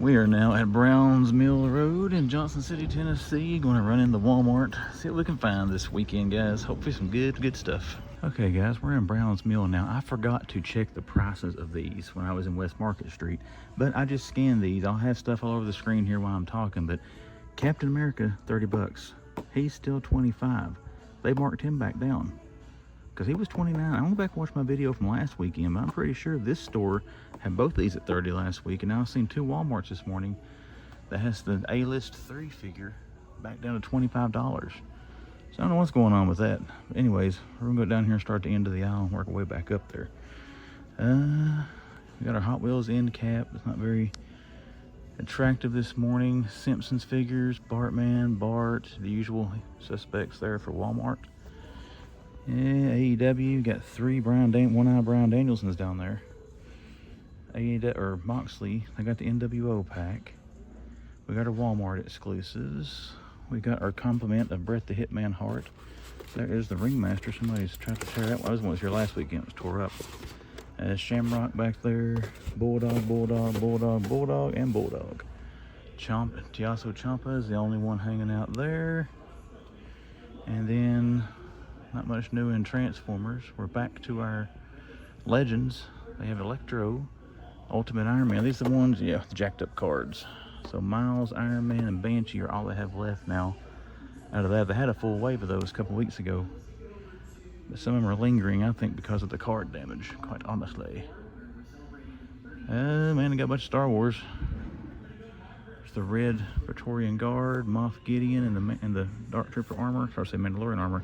We are now at Browns Mill Road in Johnson City, Tennessee. Going to run into Walmart, see what we can find this weekend, guys. Hopefully some good stuff. Okay, guys, we're in Browns Mill now. I forgot to check the prices of these when I was in West Market Street, but I just scanned these. I'll have stuff all over the screen here while I'm talking, but Captain America, 30 bucks. He's still 25. They marked him back down because he was 29. I went back and watched my video from last weekend, but I'm pretty sure this store had both these at 30 last week, and now I've seen two Walmarts this morning that has the A-list 3 figure back down to $25. So I don't know what's going on with that. But anyways, we're gonna go down here and start the end of the aisle and work our way back up there. We got our Hot Wheels end cap. It's not very attractive this morning. Simpsons figures, Bartman, Bart, the usual suspects there for Walmart. Yeah, AEW, got 3 one-eye Bryan Danielsons down there. AEW, or Moxley, they got the NWO pack. We got our Walmart exclusives. We got our compliment of Bret the Hitman Hart. There is the Ringmaster. Somebody's tried to tear that one. I was here last weekend. It was tore up. Shamrock back there. Bulldog, and Bulldog. Tiasso Ciampa is the only one hanging out there. And then, not much new in Transformers. We're back to our Legends. They have Electro, Ultimate Iron Man. These are the ones, yeah, the jacked up cards. So Miles, Iron Man, and Banshee are all they have left now. Out of that, they had a full wave of those a couple weeks ago. But some of them are lingering, I think, because of the card damage, quite honestly. Man, I got a bunch of Star Wars. There's the red Praetorian Guard, Moff Gideon, and the Dark Trooper armor, or say Mandalorian armor.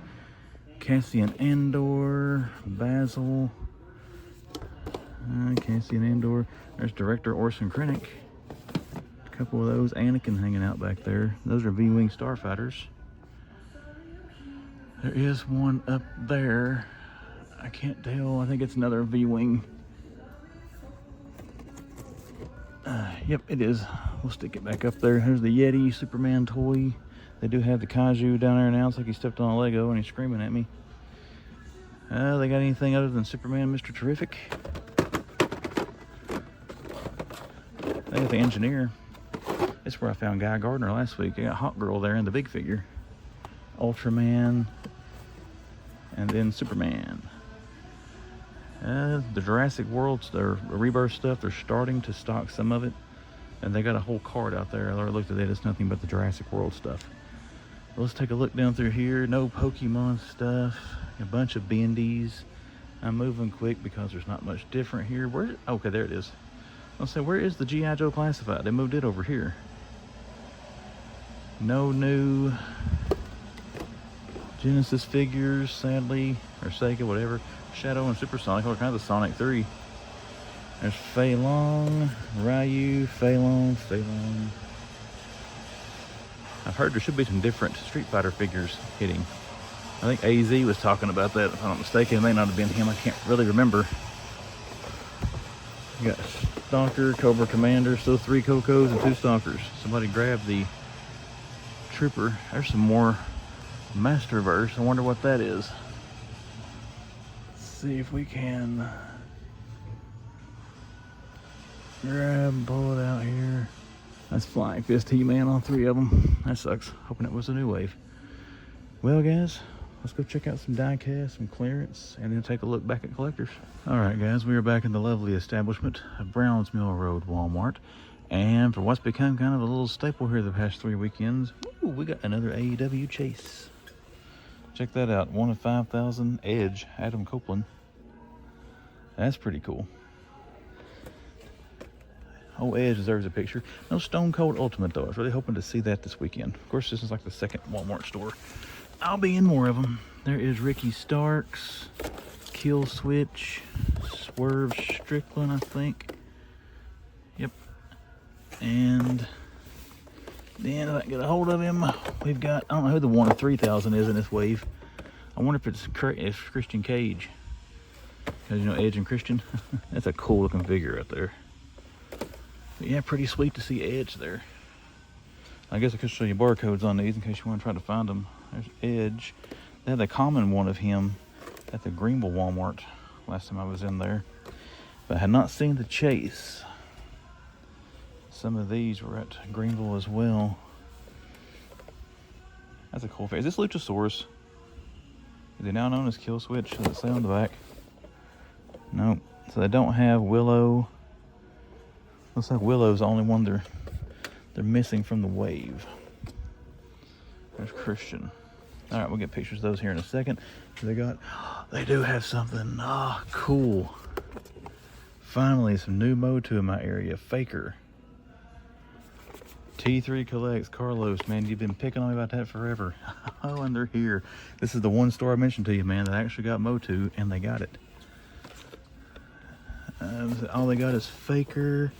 Cassian Andor, Basil. Cassian Andor. There's Director Orson Krennic. A couple of those. Anakin hanging out back there. Those are V-Wing Starfighters. There is one up there. I can't tell. I think it's another V-Wing. Yep, it is. We'll stick it back up there. There's the Yeti Superman toy. They do have the GIJoe down there now. It's like he stepped on a Lego and he's screaming at me. They got anything other than Superman, Mr. Terrific? They got the Engineer. That's where I found Guy Gardner last week. They got Hawk Girl there in the big figure. Ultraman. And then Superman. The Jurassic World, their Rebirth stuff, they're starting to stock some of it. And they got a whole card out there. I already looked at it. It's nothing but the Jurassic World stuff. Let's take a look down through here. No Pokemon stuff. A bunch of bendies. I'm moving quick because there's not much different here. Okay, there it is. I'll say, where is the GIJoe Classified? They moved it over here. No new Genesis figures, sadly, or Sega, whatever. Shadow and Supersonic, all kinds of Sonic 3. There's Fei Long, Ryu, Fei Long. I've heard there should be some different Street Fighter figures hitting. I think AZ was talking about that, if I'm not mistaken. It may not have been him. I can't really remember. You got Stalker, Cobra Commander, still 3 Cocos and 2 Stalkers. Somebody grabbed the Trooper. There's some more Masterverse. I wonder what that is. Let's see if we can pull it out here. That's Flying Fist He-Man on 3 of them. That sucks. Hoping it was a new wave. Well, guys, let's go check out some die-cast, some clearance, and then take a look back at collectors. All right, guys, we are back in the lovely establishment of Browns Mill Road Walmart. And for what's become kind of a little staple here the past 3 weekends, ooh, we got another AEW chase. Check that out. 1 of 5,000 Edge, Adam Copeland. That's pretty cool. Oh, Edge deserves a picture. No Stone Cold Ultimate, though. I was really hoping to see that this weekend. Of course, this is like the second Walmart store. I'll be in more of them. There is Ricky Starks, Kill Switch, Swerve Strickland, I think. Yep. And then if I can get a hold of him, we've got, I don't know who the 1 of 3,000 is in this wave. I wonder if it's Christian Cage. Because, you know, Edge and Christian. That's a cool looking figure right there. But yeah, pretty sweet to see Edge there. I guess I could show you barcodes on these in case you want to try to find them. There's Edge. They had the common one of him at the Greenville Walmart last time I was in there. But I had not seen the chase. some of these were at Greenville as well. That's a cool face. Is this Luchasaurus? Is he now known as Kill Switch? Does it say on the back? Nope. So they don't have Willow. Looks like Willow's the only one they're missing from the wave. There's Christian. All right, we'll get pictures of those here in a second. They do have something. Ah, cool. Finally, some new MotU in my area. Faker. T3 collects. Carlos, man, you've been picking on me about that forever. Oh, and they're here. This is the one store I mentioned to you, man, that actually got MotU, and they got it. All they got is Faker,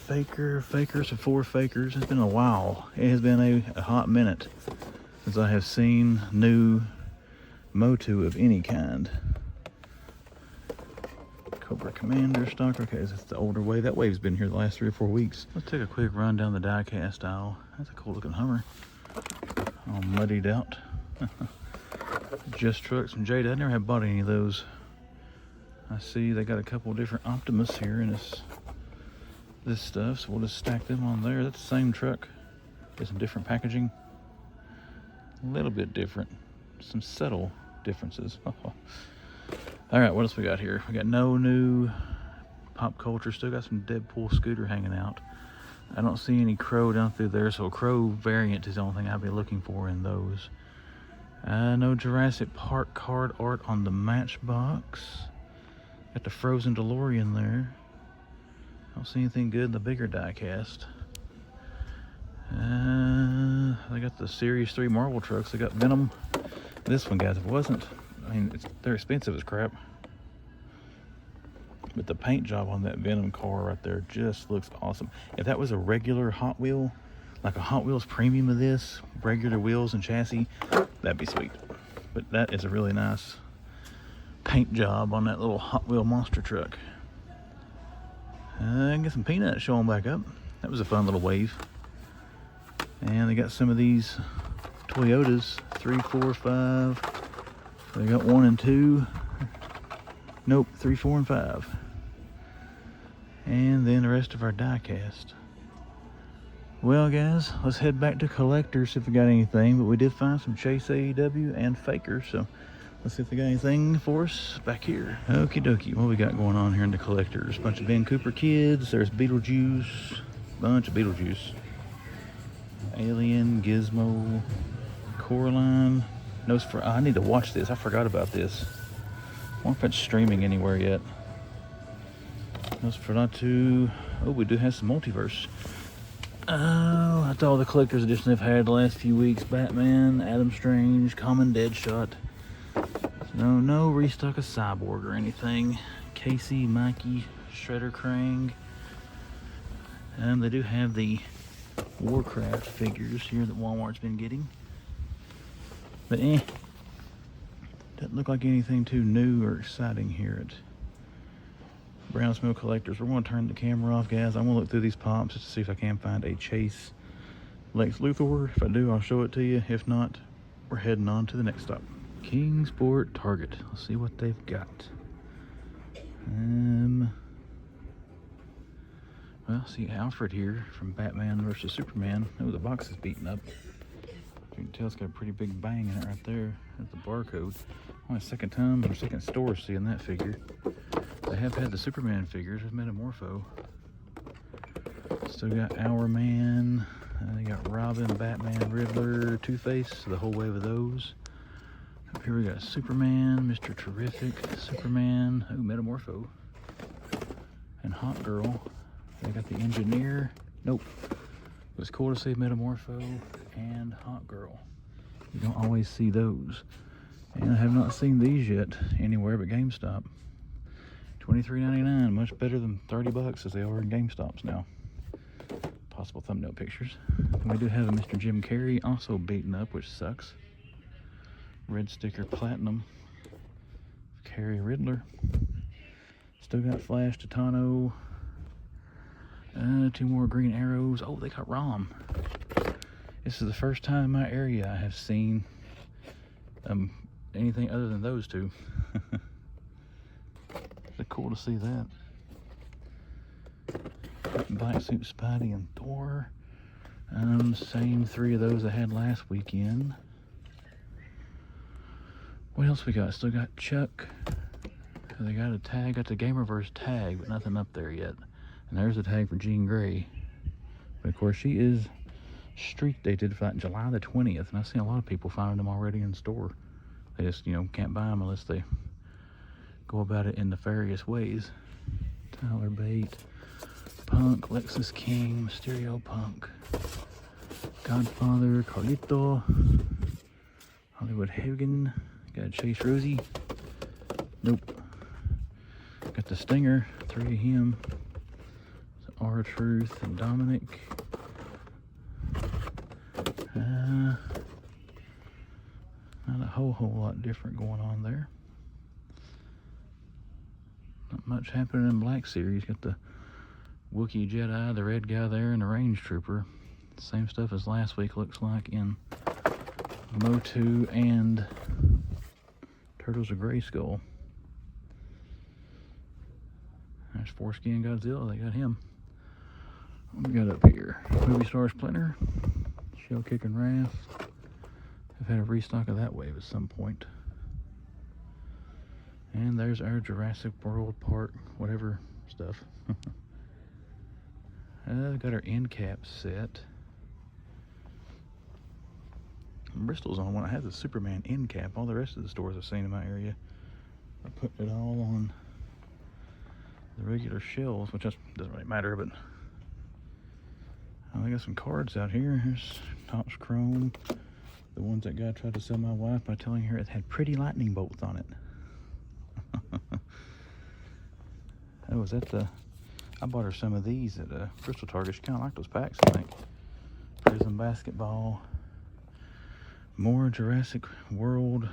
so 4 Fakers. It's been a while. It has been a hot minute since I have seen new MotU of any kind. Cobra Commander stock. Okay, that's the older wave. That wave's been here the last 3 or 4 weeks. Let's take a quick run down the die-cast aisle. That's a cool looking Hummer. All muddied out. Just Trucks from Jada. I never have bought any of those. I see they got a couple of different Optimus here in this stuff, so we'll just stack them on there. That's the same truck, just some different packaging. A little bit different, some subtle differences. All right, what else we got here? We got no new pop culture. Still got some Deadpool scooter hanging out. I don't see any Crow down through there, so a Crow variant is the only thing I'll be looking for in those. No Jurassic Park card art on the Matchbox. Got the Frozen DeLorean there. Don't see anything good in the bigger die cast. They got the Series 3 Marvel trucks. They got Venom. This one, guys, if it wasn't, I mean, they're expensive as crap. But the paint job on that Venom car right there just looks awesome. If that was a regular Hot Wheel, like a Hot Wheels premium of this, regular wheels and chassis, that'd be sweet. But that is a really nice paint job on that little Hot Wheel monster truck. Get some peanuts showing back up. That was a fun little wave. And they got some of these Toyotas, 3, 4, 5. They got 1 and 2. Nope, 3, 4, and 5. And then the rest of our die cast. Well, guys, let's head back to collectors if we got anything. But we did find some Chase AEW and Faker, so let's see if they got anything for us back here. Okie dokie, what we got going on here in the collectors? Bunch of Ben Cooper kids. There's Beetlejuice. Bunch of Beetlejuice. Alien, Gizmo, Coraline. I need to watch this. I forgot about this. I wonder if it's streaming anywhere yet. Nosferatu. Oh, we do have some multiverse. Oh, that's all the collector's editions they've had the last few weeks. Batman, Adam Strange, Common Deadshot. No restock of Cyborg or anything. Casey, Mikey, Shredder Krang. And they do have the Warcraft figures here that Walmart's been getting. But doesn't look like anything too new or exciting here at Brownsmill Collectors. We're going to turn the camera off, guys. I'm going to look through these pops just to see if I can find a Chase Lex Luthor. If I do, I'll show it to you. If not, we're heading on to the next stop. Kingsport Target. Let's see what they've got. Well, see Alfred here from Batman vs. Superman. Oh, the box is beaten up. You can tell it's got a pretty big bang in it right there. That's the barcode. Only second time or second store seeing that figure. They have had the Superman figures with Metamorpho. Still got Our Man. They got Robin, Batman, Riddler, Two-Face. The whole wave of those. Up here we got Superman, Mr. Terrific, Superman. Oh, Metamorpho. And Hot Girl. They got the Engineer. Nope. It was cool to see Metamorpho and Hot Girl. You don't always see those. And I have not seen these yet anywhere but GameStop. $23.99, much better than $30 as they are in GameStops now. Possible thumbnail pictures. And we do have a Mr. Jim Carrey, also beaten up, which sucks. Red sticker platinum. Carrey Riddler. Still got Flash, Titano. 2 more green arrows. Oh, they got Rom. This is the first time in my area I have seen anything other than those two. It's cool to see that. Black Suit Spidey and Thor. Same 3 of those I had last weekend. What else we got? Still got Chuck. They got a tag, got the Gamerverse tag, but nothing up there yet. And there's a tag for Jean Grey. But of course, she is street dated for July the 20th. And I've seen a lot of people finding them already in store. They just, can't buy them unless they go about it in nefarious ways. Tyler Bate, Punk, Lexus King, Mysterio Punk, Godfather, Carlito, Hollywood Hagen, got Chase Rosie. Nope. Got the Stinger, 3 of him. R-Truth and Dominic. Not a whole lot different going on there. Not much happening in Black Series. Got the Wookiee Jedi, the red guy there, and the Range Trooper. Same stuff as last week, looks like, in MotU and Turtles of Grayskull. There's Foreskin Godzilla, they got him. What we got up here? Movie Star Splinter, Shell Kicking Wrath. I've had a restock of that wave at some point. And there's our Jurassic World Park, whatever stuff. Got our end cap set. Bristol's on one. I have the Superman end cap. All the rest of the stores I've seen in my area are putting it all on the regular shelves, which doesn't really matter, but I got some cards out here. Here's Topps Chrome. The ones that guy tried to sell my wife by telling her it had pretty lightning bolts on it. Oh, was that the... I bought her some of these at Crystal Target. She kind of liked those packs, I think. Prism Basketball. More Jurassic World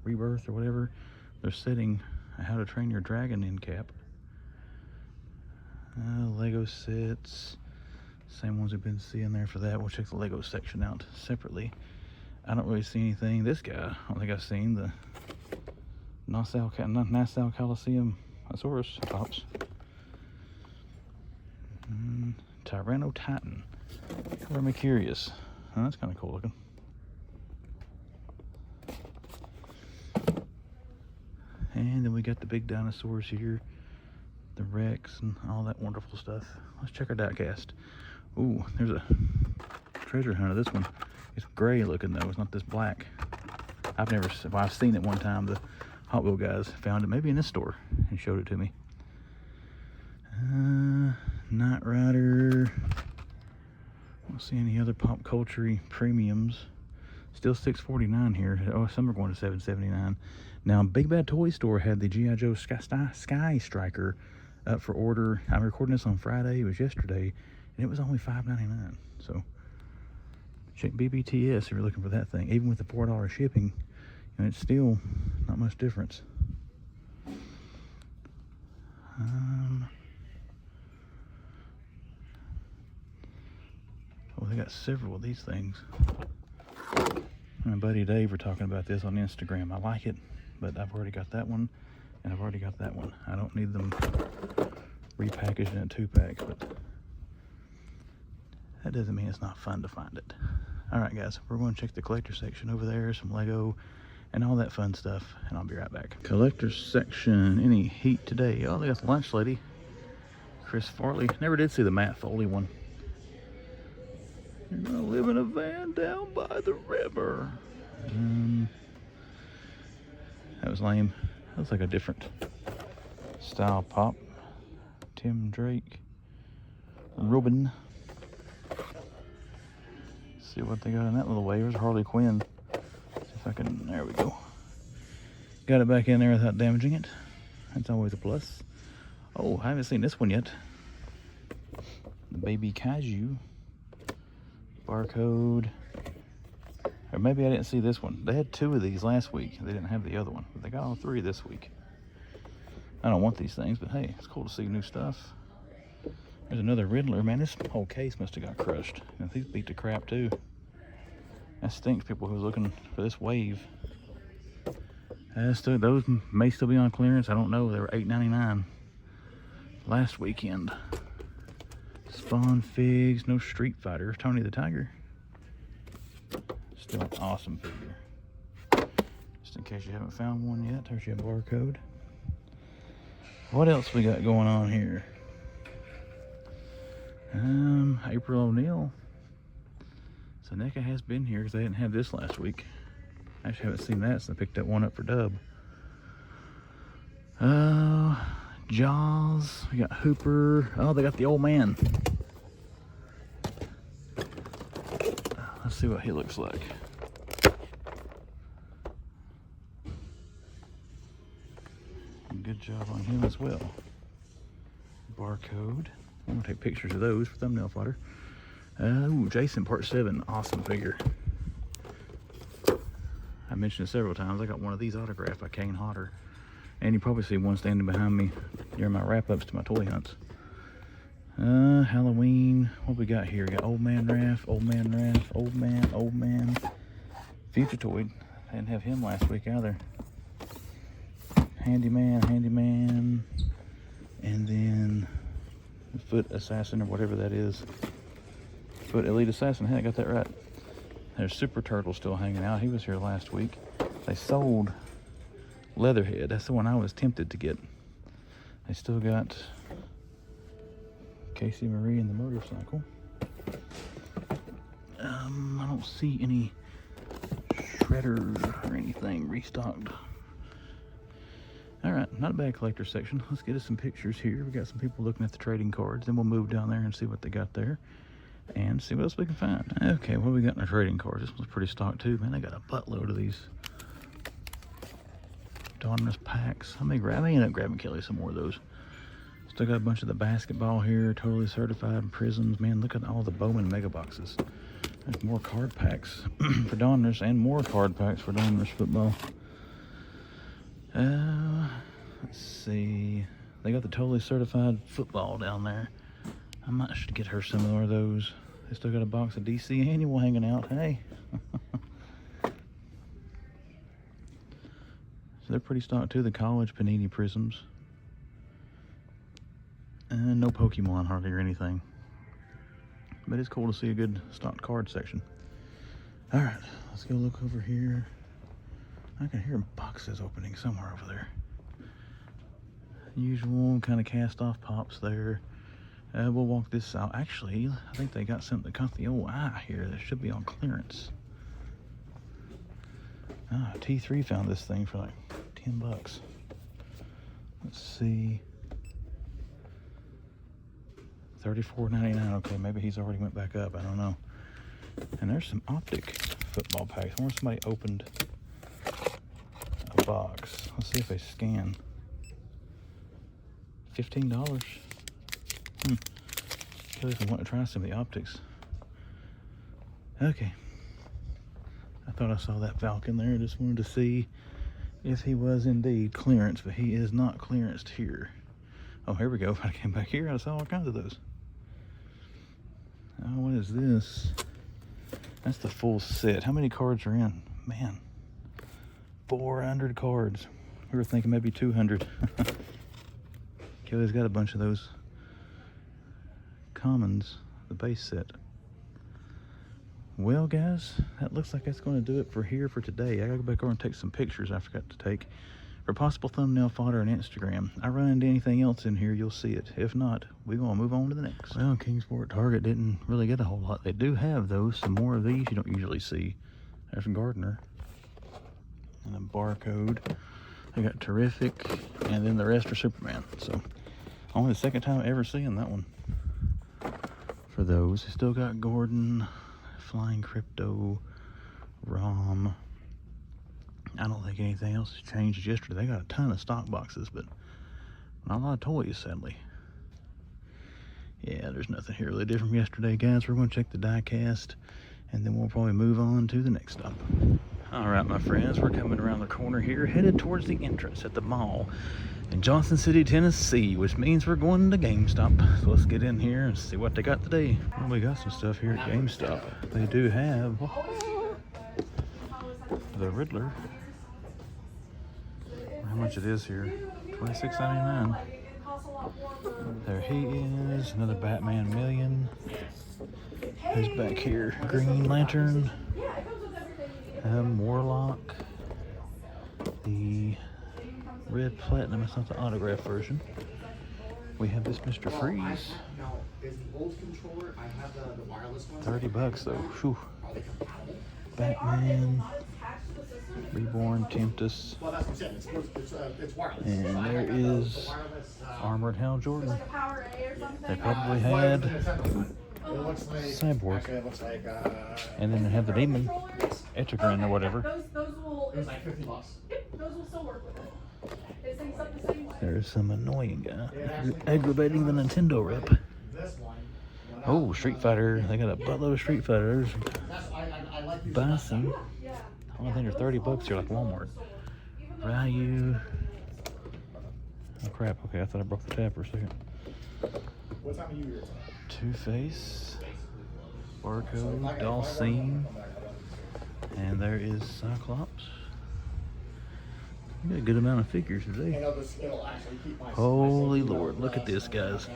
Rebirth or whatever. They're setting a How to Train Your Dragon end cap. Lego sets. Same ones we've been seeing there for that. We'll check the Lego section out separately. I don't really see anything. This guy, I don't think I've seen the Nassau Coliseum Asaurus Pops. Tyranno Titan. Color me curious. Oh, that's kind of cool looking. And then we got the big dinosaurs here. The Rex and all that wonderful stuff. Let's check our diecast. Ooh, there's a treasure hunt of this one. It's gray looking though, it's not this black. I've seen it one time. The Hot Wheel guys found it, maybe in this store, and showed it to me. Knight Rider. I don't see any other pop culture premiums. Still $6.49 here. Oh, some are going to $7.79. Now, Big Bad Toy Store had the GIJoe Sky Striker up for order. I'm recording this on Friday. It was yesterday, and it was only $5.99. So, check BBTS if you're looking for that thing. Even with the $4 shipping, it's still not much difference. Oh, they got several of these things. My buddy Dave were talking about this on Instagram. I like it, but I've already got that one, and I've already got that one. I don't need them repackaged in a 2-pack, but that doesn't mean it's not fun to find it. All right, guys, we're going to check the collector section over there, some Lego, and all that fun stuff, and I'll be right back. Collector section, any heat today? Oh, they got the lunch lady, Chris Farley. Never did see the Matt Foley one. You're gonna live in a van down by the river. That was lame. That was like a different style pop. Tim Drake. Robin. See what they got in that little way. There's Harley Quinn. See if I can, there we go. Got it back in there without damaging it. That's always a plus. Oh, I haven't seen this one yet. The Baby Kaiju. Barcode. Or maybe I didn't see this one. They had 2 of these last week. They didn't have the other one. But they got all 3 this week. I don't want these things, but hey, it's cool to see new stuff. There's another Riddler. Man, this whole case must have got crushed. And these beat the crap too. That stinks, people who was looking for this wave. Those may still be on clearance. I don't know. They were $8.99 last weekend. Spawn Figs, no Street Fighter. Tony the Tiger. Still an awesome figure. Just in case you haven't found one yet, there's your barcode. What else we got going on here? April O'Neil. So NECA has been here because they didn't have this last week. I actually haven't seen that since I picked that one up for Dub. Jaws. We got Hooper. Oh, they got the old man. Let's see what he looks like. Good job on him as well. Barcode. I'm gonna take pictures of those for thumbnail fodder. Ooh, Jason Part 7, awesome figure. I mentioned it several times. I got one of these autographed by Kane Hodder. And you probably see one standing behind me during my wrap-ups to my toy hunts. Halloween. What we got here? We got Old Man Raph, Old Man Raph, Old Man. Future Toy. I didn't have him last week either. Handyman. And then Foot Assassin or whatever that is. Foot Elite Assassin. Hey, I got that right. There's Super Turtle still hanging out. He was here last week. They sold Leatherhead. That's the one I was tempted to get. They still got Casey Marie and the motorcycle. I don't see any shredders or anything restocked. Alright, not a bad collector section. Let's get us some pictures here. We got some people looking at the trading cards. Then we'll move down there and see what they got there. And see what else we can find. Okay, what do we got in our trading cards? This one's pretty stocked too. Man, they got a buttload of these Donruss packs. I may end up grabbing Kelly some more of those. Still got a bunch of the basketball here. Totally certified prisms. Man, look at all the Bowman mega boxes. There's more card packs for Donruss and more card packs for Donruss football. Let's see. They got the totally certified football down there. I might should get her some more of those. They still got a box of DC Annual hanging out. Hey. So they're pretty stocked too. The college Panini prisms. And no Pokemon hardly or anything. But it's cool to see a good stocked card section. Alright, let's go look over here. I can hear boxes opening somewhere over there. Usual kind of cast off pops there. We'll walk this out. Actually, I think they got something that caught the old eye here that should be on clearance. T3 found this thing for like 10 bucks. Let's see. $34.99. Okay, maybe he's already went back up. I don't know. And there's some optic football packs. I wonder if somebody opened a box. Let's see if they scan. $15. Kelly's been wanting to try some of the optics. Okay. I thought I saw that Falcon there. Just wanted to see if he was indeed clearance, but he is not clearanced here. Oh, here we go. If I came back here, I saw all kinds of those. Oh, what is this? That's the full set. How many cards are in? Man, 400 cards. We were thinking maybe 200. Kelly's got a bunch of those commons, the base set. Well, guys, that looks like that's going to do it for here for today. I gotta go back over and take some pictures I forgot to take for possible thumbnail fodder on Instagram. I run into anything else in here, you'll see it. If not, we're gonna move on to the next. Well, Kingsport Target didn't really get a whole lot. They do have those, some more of these you don't usually see. There's Gardner and a barcode. They got Terrific, and then the rest are Superman. So only the second time ever seeing that one. For those, they still got Gordon, Flying Crypto, Rom. I don't think anything else has changed yesterday. They got a ton of stock boxes, but not a lot of toys, sadly. Yeah, there's nothing here really different from yesterday, guys. We're going to check the die cast, and then we'll probably move on to the next stop. All right, my friends, we're coming around the corner here, headed towards the entrance at the mall in Johnson City, Tennessee, which means we're going to GameStop. So let's get in here and see what they got today. Well, we got some stuff here at GameStop. They do have the Riddler. How much it is here? $26.99. There he is, another Batman Million. Who's back here? Green Lantern. Warlock. The red platinum, it's not the autograph version. We have this Mr. Freeze. $30 though. Whew. Batman. Reborn, Tempest. And there is Armored Hal Jordan. They probably had Cyborg. And then they have the Demon, Etrigan or whatever. There's some annoying guy. Aggravating the Nintendo rep. Oh, Street Fighter. They got a buttload of Street Fighters. Bison. I think they're $30 here, like Walmart. Ryu. Oh crap, okay, I thought I broke the tab for a second. What time of year? Two-Face. Barcode. Dalsine. And there is Cyclops. We got a good amount of figures today. Holy Lord, look at this, guys.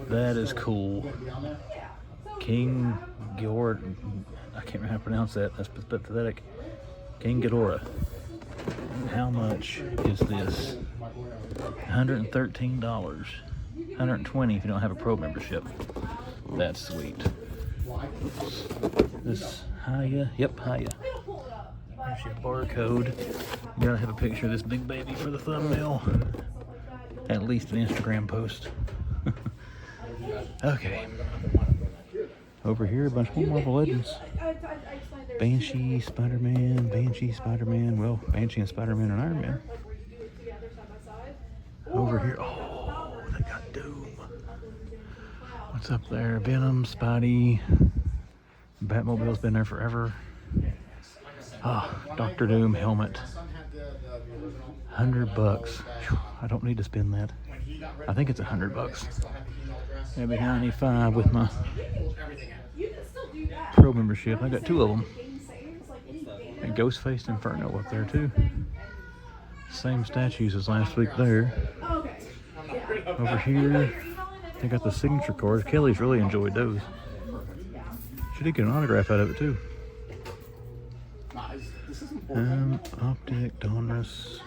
That is cool. King George, I can't remember how to pronounce that. That's pathetic. King Ghidorah. How much is this? $113. $120 if you don't have a pro membership. That's sweet. This Hiya, yep, Hiya. There's your barcode. You gotta have a picture of this big baby for the thumbnail. At least an Instagram post. Okay. Over here, a bunch more Marvel Legends. Banshee, Spider-Man. Well, Banshee and Spider-Man and Iron Man. Over here, oh, they got Doom. What's up there? Venom, Spidey. Batmobile's been there forever. Ah, Dr. Doom helmet. $100. Whew, I don't need to spend that. I think it's $100. Maybe 95 with my pro membership. I got two of them. And Ghostface Inferno up there too. Same statues as last week there. Over here, they got the signature cards. Kelly's really enjoyed those. She did get an autograph out of it too. Optic, Donruss,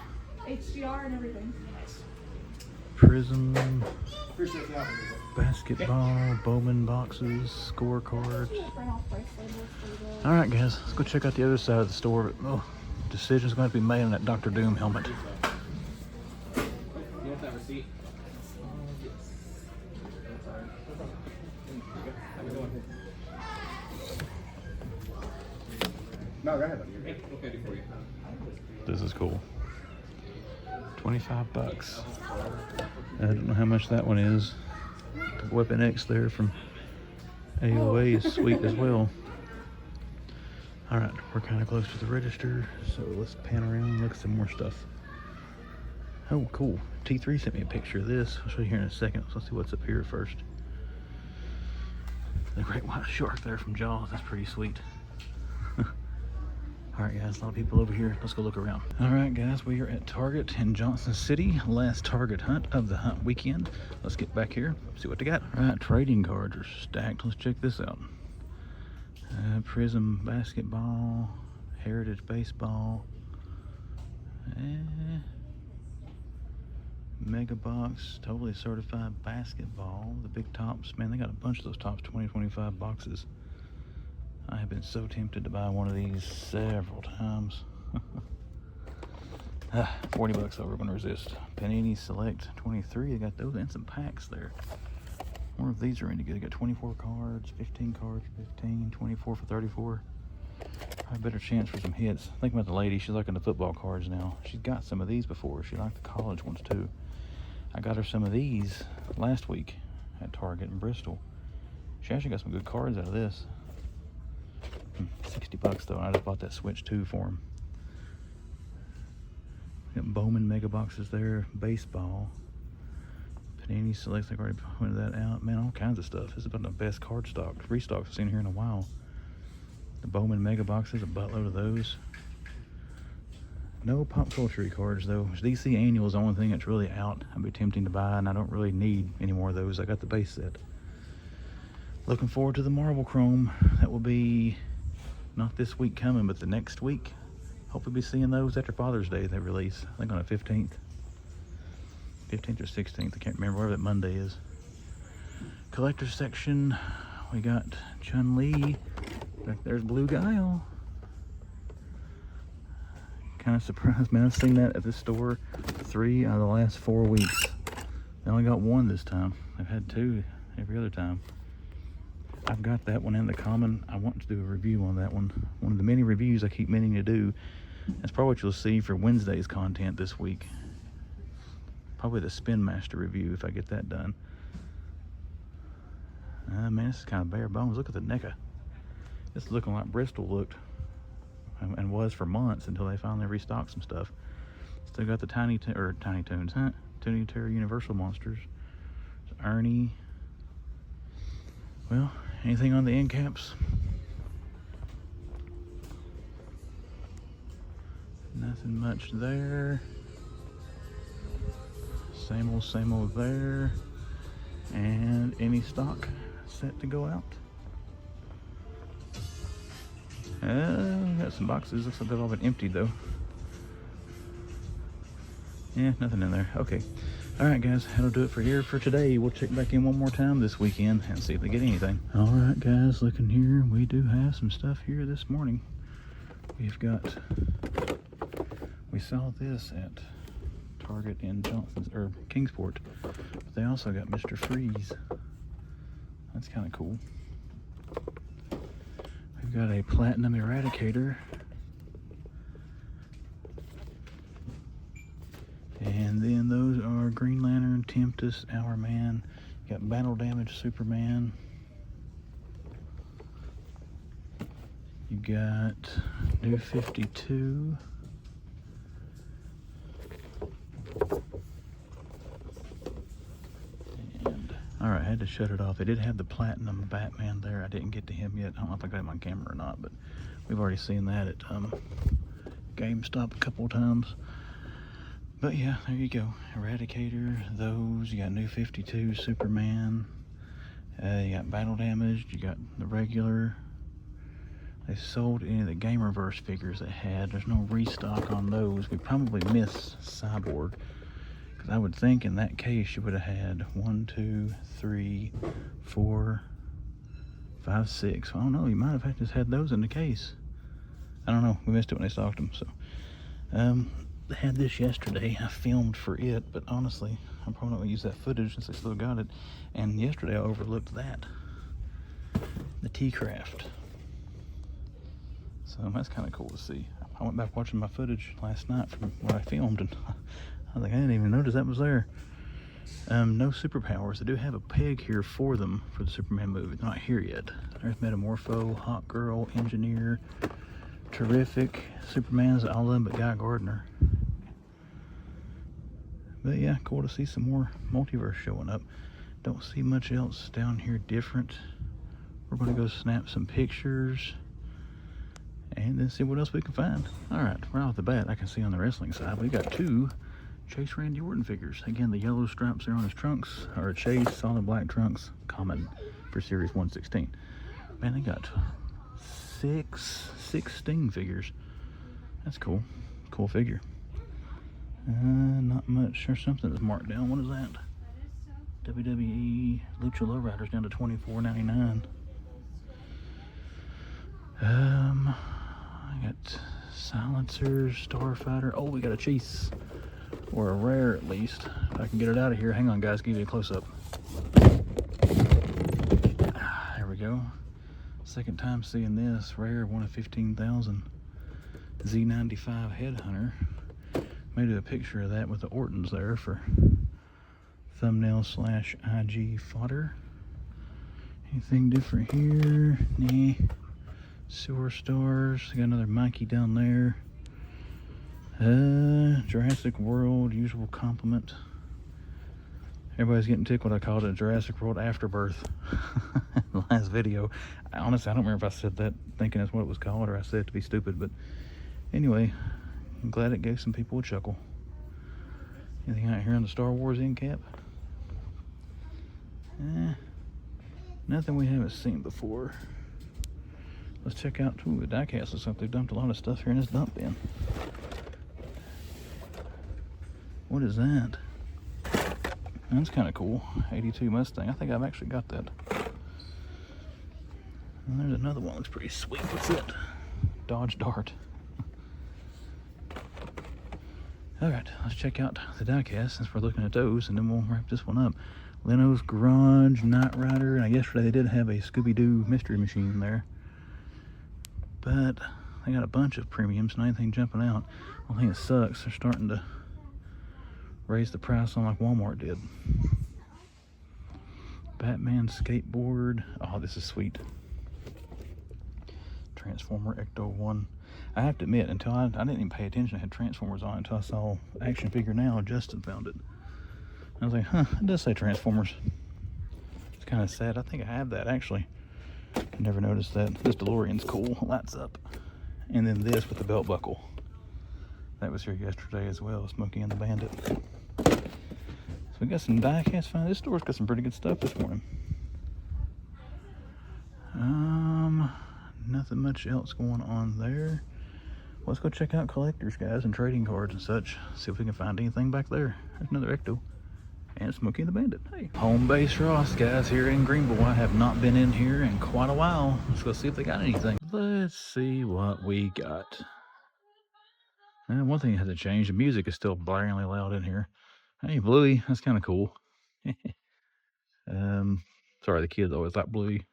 HDR and everything. Prism, basketball, Bowman boxes, scorecards. Alright guys, let's go check out the other side of the store. Oh, decision's going to be made on that Dr. Doom helmet. You want that receipt? No, go ahead. Okay, for you. This is cool. $25. I don't know how much that one is. The Weapon X there from AOA is sweet as well. Alright, we're kind of close to the register, so let's pan around and look at some more stuff. Oh, cool. T3 sent me a picture of this. I'll show you here in a second. So let's see what's up here first. The great white shark there from Jaws. That's pretty sweet. Alright guys, a lot of people over here. Let's go look around. Alright guys, we are at Target in Johnson City. Last Target hunt of the hunt weekend. Let's get back here, see what they got. Alright, trading cards are stacked. Let's check this out. Prism basketball, Heritage baseball, Mega Box, totally certified basketball. The big tops, man, they got a bunch of those tops, 20-25 boxes. I have been so tempted to buy one of these several times. $40 though, we're gonna resist. Panini Select 23, they got those and some packs there. More of these are any good. They got 24 cards, 15 cards, 15, 24 for 34. Probably better chance for some hits. Think about the lady, she's liking the football cards now. She's got some of these before. She liked the college ones too. I got her some of these last week at Target in Bristol. She actually got some good cards out of this. $60 though. I just bought that Switch 2 for him. Got Bowman mega boxes there, baseball. Panini Selects, I've already pointed that out. Man, all kinds of stuff. This is about the best card stock, restocks I've seen here in a while. The Bowman mega boxes, a buttload of those. No pop culture cards though. DC Annual is the only thing that's really out. I'd be tempting to buy, and I don't really need any more of those. I got the base set. Looking forward to the Marvel Chrome. That will be not this week coming, but the next week. Hopefully be seeing those after Father's Day they release. I think on the 15th. 15th or 16th. I can't remember, whatever that Monday is. Collector's section. We got Chun-Li. There's Blue Guile. Kind of surprised, man. I've seen that at this store 3 out of the last 4 weeks. They only got 1 this time. I've had 2 every other time. I've got that one in the common. I want to do a review on that one. One of the many reviews I keep meaning to do. That's probably what you'll see for Wednesday's content this week. Probably the Spin Master review if I get that done. Man, this is kind of bare bones. Look at the NECA. It's looking like Bristol looked and was for months until they finally restocked some stuff. Still got the Tiny Toons, huh? Toonie Terror Universal Monsters. There's Ernie. Well, anything on the end caps? Nothing much there. Same old there. And any stock set to go out. Got some boxes. Looks like they've all been emptied though. Yeah, nothing in there. Okay. Alright guys, that'll do it for here for today. We'll check back in one more time this weekend and see if they get anything. Alright guys, looking here, we do have some stuff here this morning. We saw this at Target in Johnson's or Kingsport, but they also got Mr. Freeze. That's kind of cool. We've got a Platinum Eradicator. And then those are Green Lantern, Tempest, Hourman. You got Battle Damage Superman. You got New 52. And alright, I had to shut it off. They did have the Platinum Batman there. I didn't get to him yet. I don't know if I got him on camera or not, but we've already seen that at GameStop a couple of times. But yeah, there you go. Eradicator, those. You got New 52, Superman. You got Battle Damage. You got the regular. They sold any of the Gamerverse figures they had. There's no restock on those. We probably missed Cyborg. Because I would think in that case you would have had 1, 2, 3, 4, 5, 6. I don't know. You might have just had those in the case. I don't know. We missed it when they stocked them. So, they had this yesterday. I filmed for it, but honestly, I'm probably not going to use that footage since I still got it. And yesterday I overlooked that. The T-Craft. So that's kind of cool to see. I went back watching my footage last night from what I filmed, and I was like, I didn't even notice that was there. No superpowers. They do have a peg here for them for the Superman movie. They're not here yet. There's Metamorpho, Hawk Girl, Engineer, Terrific, Superman's all of them but Guy Gardner. But yeah, cool to see some more multiverse showing up. Don't see much else down here different. We're going to go snap some pictures and then see what else we can find. Alright, right off the bat, I can see on the wrestling side, we got 2 Chase Randy Orton figures. Again, the yellow stripes there on his trunks are Chase, solid black trunks, common for Series 116. Man, they got 6 Sting figures. That's cool. Cool figure. Not much. There's something that's marked down. What is that? WWE Lucha Lowriders down to $24.99. I got silencers, Starfighter. Oh, we got a Chase. Or a rare at least. If I can get it out of here. Hang on guys, give you a close up. There we go. Second time seeing this. Rare, 1 of 15,000. Z95 Headhunter. May do a picture of that with the Ortons there for thumbnail / IG fodder. Anything different here? Nah. Sewer Stars. Got another Mikey down there. Jurassic World, usual compliment. Everybody's getting tickled. I called it Jurassic World Afterbirth. The last video. Honestly, I don't remember if I said that thinking that's what it was called or I said it to be stupid, but anyway, I'm glad it gave some people a chuckle. Anything out here on the Star Wars end cap? Nothing we haven't seen before. Let's check out the diecast. Looks like they've dumped a lot of stuff here in this dump bin. What is that? That's kind of cool. 82 Mustang. I think I've actually got that. And there's another one. Looks pretty sweet. What's it? Dodge Dart. Alright, let's check out the diecast since we're looking at those, and then we'll wrap this one up. Leno's Garage, Knight Rider, and yesterday they did have a Scooby-Doo mystery machine there. But they got a bunch of premiums, not anything jumping out. Only thing that sucks, they're starting to raise the price on like Walmart did. Batman skateboard. Oh, this is sweet. Transformer Ecto 1. I have to admit, until I didn't even pay attention, I had Transformers on until I saw Action Figure Now. Justin found it. I was like, huh, it does say Transformers. It's kind of sad. I think I have that actually. I never noticed that. This DeLorean's cool. Lights up. And then this with the belt buckle. That was here yesterday as well. Smokey and the Bandit. So we got some die-cast finds. This store's got some pretty good stuff this morning. Nothing much else going on there. Let's go check out collectors, guys, and trading cards and such. See if we can find anything back there. There's another Ecto. And Smokey and the Bandit. Hey. Home base Ross, guys, here in Greenville. I have not been in here in quite a while. Let's go see if they got anything. Let's see what we got. And one thing that hasn't changed, the music is still blaringly loud in here. Hey, Bluey, that's kind of cool. Sorry, the kids always like Bluey.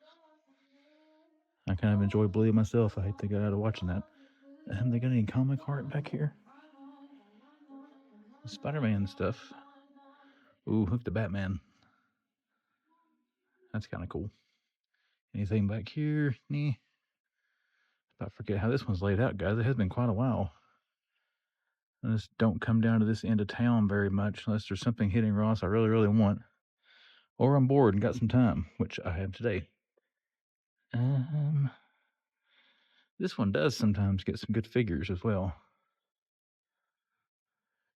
I kind of enjoy Bluey myself. I hate to get out of watching that. They got any comic art back here? Spider-Man stuff. Ooh, Hook the Batman. That's kind of cool. Anything back here? Nah. I forget how this one's laid out, guys. It has been quite a while. I just don't come down to this end of town very much unless there's something hitting Ross I really, really want. Or I'm bored and got some time, which I have today. This one does sometimes get some good figures as well.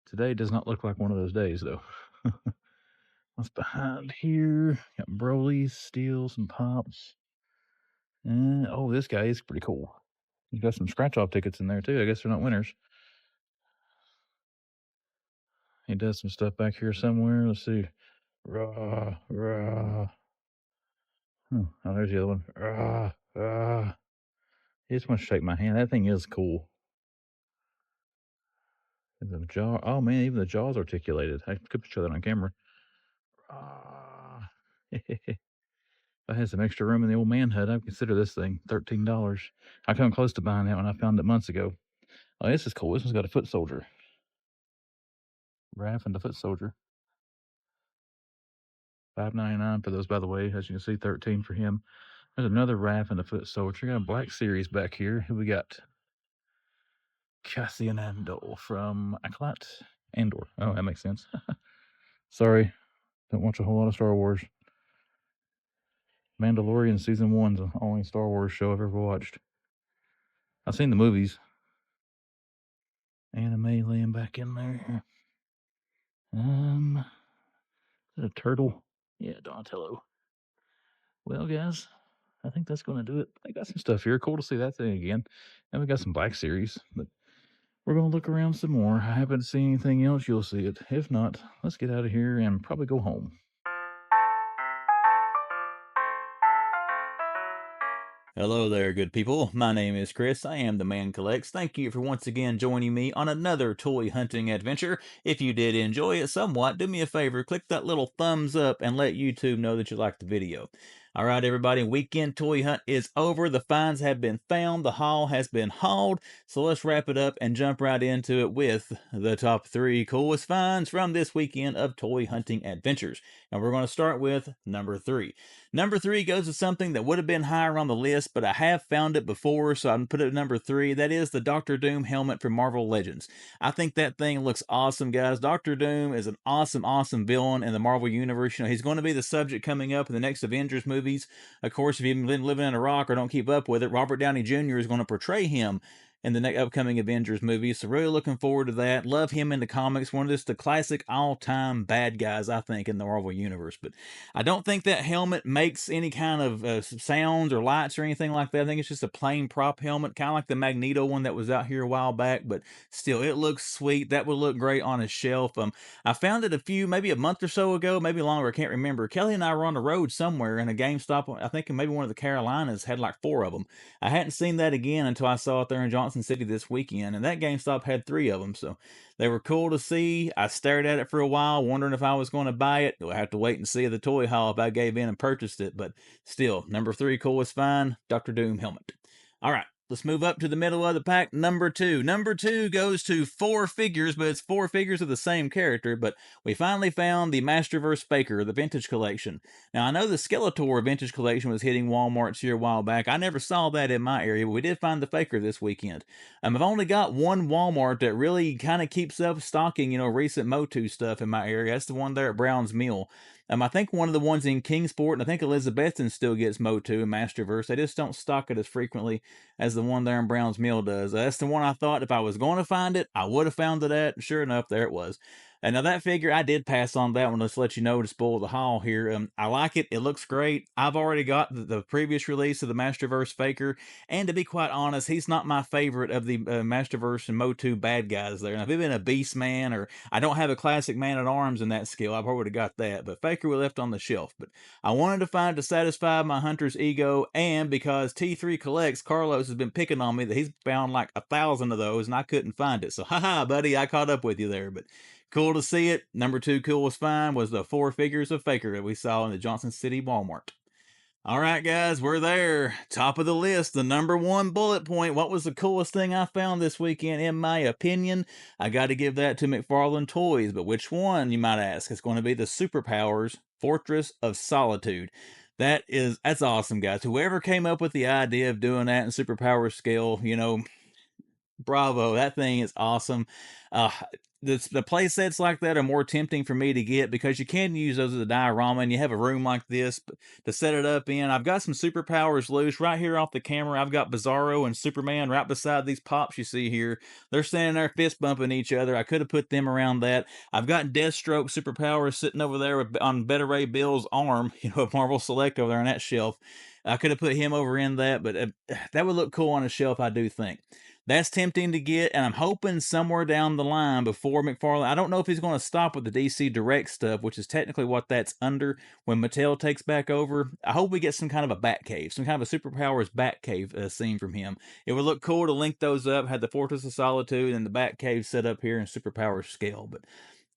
Today does not look like one of those days, though. What's behind here? Got Broly's, Steel, some Pops. Oh, this guy is pretty cool. He's got some scratch-off tickets in there, too. I guess they're not winners. He does some stuff back here somewhere. Let's see. Rah, rah. Oh, there's the other one. Rah, rah. He just wants to shake my hand. That thing is cool. The jaw. Oh, man, even the jaw's articulated. I could show that on camera. If I had some extra room in the old man hut, I'd consider this thing $13. I come close to buying that one. I found it months ago. Oh, this is cool. This one's got a foot soldier. Raph and the foot soldier. $5.99 for those, by the way. As you can see, $13 for him. There's another Raph and the foot soldier. Got a Black Series back here. Who we got? Cassian Andor from Acolyte. Andor. Oh, that makes sense. Sorry. Don't watch a whole lot of Star Wars. Mandalorian Season 1's the only Star Wars show I've ever watched. I've seen the movies. Anime laying back in there. Is it a turtle? Yeah, Donatello. Well, guys, I think that's going to do it. I got some stuff here. Cool to see that thing again. And we got some Black Series, but we're going to look around some more. I haven't seen anything else. You'll see it. If not, let's get out of here and probably go home. Hello there, good people. My name is Chris. I am the Man Collects. Thank you for once again joining me on another toy hunting adventure. If you did enjoy it somewhat, do me a favor, click that little thumbs up and let YouTube know that you liked the video. All right, everybody, weekend toy hunt is over. The finds have been found. The haul has been hauled. So let's wrap it up and jump right into it with the top 3 coolest finds from this weekend of toy hunting adventures. And we're going to start with number 3. Number 3 goes to something that would have been higher on the list, but I have found it before, so I'm going to put it at number 3. That is the Doctor Doom helmet from Marvel Legends. I think that thing looks awesome, guys. Doctor Doom is an awesome, awesome villain in the Marvel Universe. You know, he's going to be the subject coming up in the next Avengers movies. Of course, if you've been living in a rock or don't keep up with it, Robert Downey Jr. is going to portray him in the next upcoming Avengers movie. So really looking forward to that. Love him in the comics. One of just the classic all-time bad guys, I think, in the Marvel Universe. But I don't think that helmet makes any kind of sounds or lights or anything like that. I think it's just a plain prop helmet, kind of like the Magneto one that was out here a while back. But still, it looks sweet. That would look great on a shelf. I found it maybe a month or so ago, maybe longer, I can't remember. Kelly and I were on the road somewhere in a GameStop, I think in maybe one of the Carolinas, had like 4 of them. I hadn't seen that again until I saw it there in Johnson City this weekend, and that GameStop had 3 of them, so they were cool to see. I stared at it for a while, wondering if I was going to buy it. We'll have to wait and see at the toy haul if I gave in and purchased it, but still, number 3, coolest find, Dr. Doom helmet. All right. Let's move up to the middle of the pack. Number 2. Number 2 goes to 4 figures, but it's 4 figures of the same character. But we finally found the Masterverse Faker, the Vintage Collection. Now, I know the Skeletor Vintage Collection was hitting Walmarts here a while back. I never saw that in my area, but we did find the Faker this weekend. I've only got one Walmart that really kind of keeps up stocking, recent MotU stuff in my area. That's the one there at Brown's Mill. I think one of the ones in Kingsport, and I think Elizabethton still gets MotU and Masterverse. They just don't stock it as frequently as the one there in Brown's Mill does. That's the one I thought if I was going to find it, I would have found it at. Sure enough, there it was. And now that figure, I did pass on that one. Let's let you know to spoil the haul here. I like it. It looks great. I've already got the previous release of the Masterverse Faker. And to be quite honest, he's not my favorite of the Masterverse and MotU bad guys there. Now, if it'd been a Beast Man, or I don't have a classic Man at Arms in that skill, I probably would have got that. But Faker we left on the shelf. But I wanted to find to satisfy my hunter's ego, and because T3 Collects, Carlos has been picking on me that he's found like 1,000 of those, and I couldn't find it. So, haha, buddy, I caught up with you there. But cool to see it. Number 2 coolest find was the 4 figures of Faker that we saw in the Johnson City Walmart. All right, guys, we're there. Top of the list, the number 1 bullet point. What was the coolest thing I found this weekend, in my opinion? I got to give that to McFarlane Toys, but which one, you might ask? It's going to be the Superpowers Fortress of Solitude. That's awesome, guys. Whoever came up with the idea of doing that in Superpower scale, bravo. That thing is awesome. The play sets like that are more tempting for me to get because you can use those as a diorama, and you have a room like this to set it up in. I've got some Superpowers loose right here off the camera. I've got Bizarro and Superman right beside these pops you see here. They're standing there fist bumping each other. I could have put them around that. I've got Deathstroke Superpowers sitting over there on Better Ray Bill's arm, Marvel Select over there on that shelf. I could have put him over in that, but that would look cool on a shelf, I do think. That's tempting to get, and I'm hoping somewhere down the line before McFarlane, I don't know if he's going to stop with the DC Direct stuff, which is technically what that's under when Mattel takes back over. I hope we get some kind of a Batcave, some kind of a Superpowers Batcave scene from him. It would look cool to link those up, had the Fortress of Solitude and the Batcave set up here in Superpowers scale, but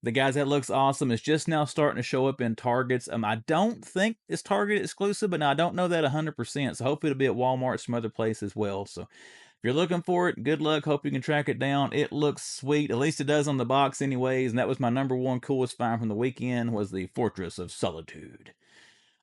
the guys, that looks awesome. It's just now starting to show up in Targets. I don't think it's Target exclusive, but now I don't know that 100%. So hopefully it'll be at Walmart, some other place as well. So if you're looking for it, good luck. Hope you can track it down. It looks sweet. At least it does on the box anyways. And that was my number 1 coolest find from the weekend, was the Fortress of Solitude.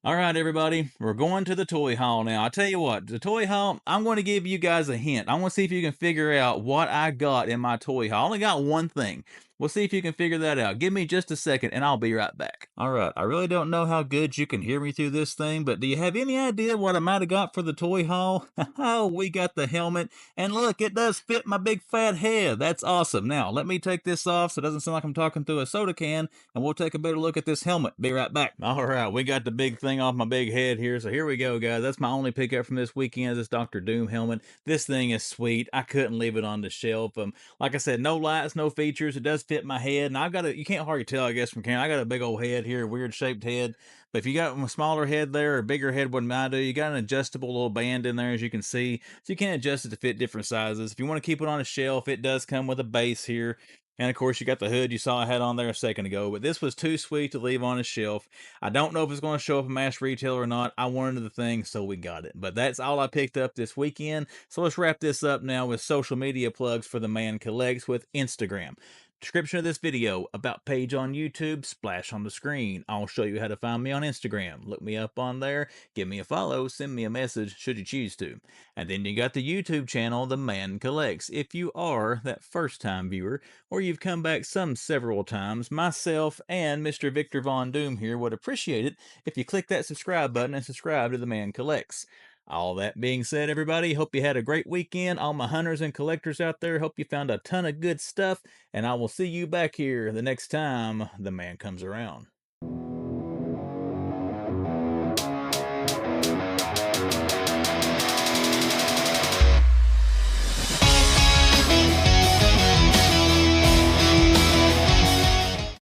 All right, everybody, we're going to the toy haul now. I tell you what, the toy haul, I'm going to give you guys a hint. I want to see if you can figure out what I got in my toy haul. I only got one thing. We'll see if you can figure that out. Give me just a second, and I'll be right back. All right, I really don't know how good you can hear me through this thing, but do you have any idea what I might have got for the toy haul? Oh, we got the helmet, and look, it does fit my big fat head. That's awesome. Now, let me take this off so it doesn't sound like I'm talking through a soda can, and we'll take a better look at this helmet. Be right back. All right, we got the big thing off my big head here, so here we go, guys. That's my only pickup from this weekend, this Dr. Doom helmet. This thing is sweet. I couldn't leave it on the shelf. Like I said, no lights, no features. It does fit my head, and I've got you can't hardly tell, I guess, from camera. I got a big old head here, weird shaped head. But if you got a smaller head there or a bigger head, what I do, you got an adjustable little band in there, as you can see, so you can adjust it to fit different sizes. If you want to keep it on a shelf, it does come with a base here. And of course, you got the hood you saw I had on there a second ago, but this was too sweet to leave on a shelf. I don't know if it's going to show up at mass retail or not. I wanted the thing, so we got it. But that's all I picked up this weekend. So let's wrap this up now with social media plugs for the Man Collects with Instagram. Description of this video, about page on YouTube, splash on the screen. I'll show you how to find me on Instagram. Look me up on there, give me a follow, send me a message should you choose to. And then you got the YouTube channel, The Man Collects. If you are that first time viewer, or you've come back some several times, myself and Mr. Victor Von Doom here would appreciate it if you click that subscribe button and subscribe to The Man Collects. All that being said, everybody, hope you had a great weekend. All my hunters and collectors out there, hope you found a ton of good stuff, and I will see you back here the next time the man comes around.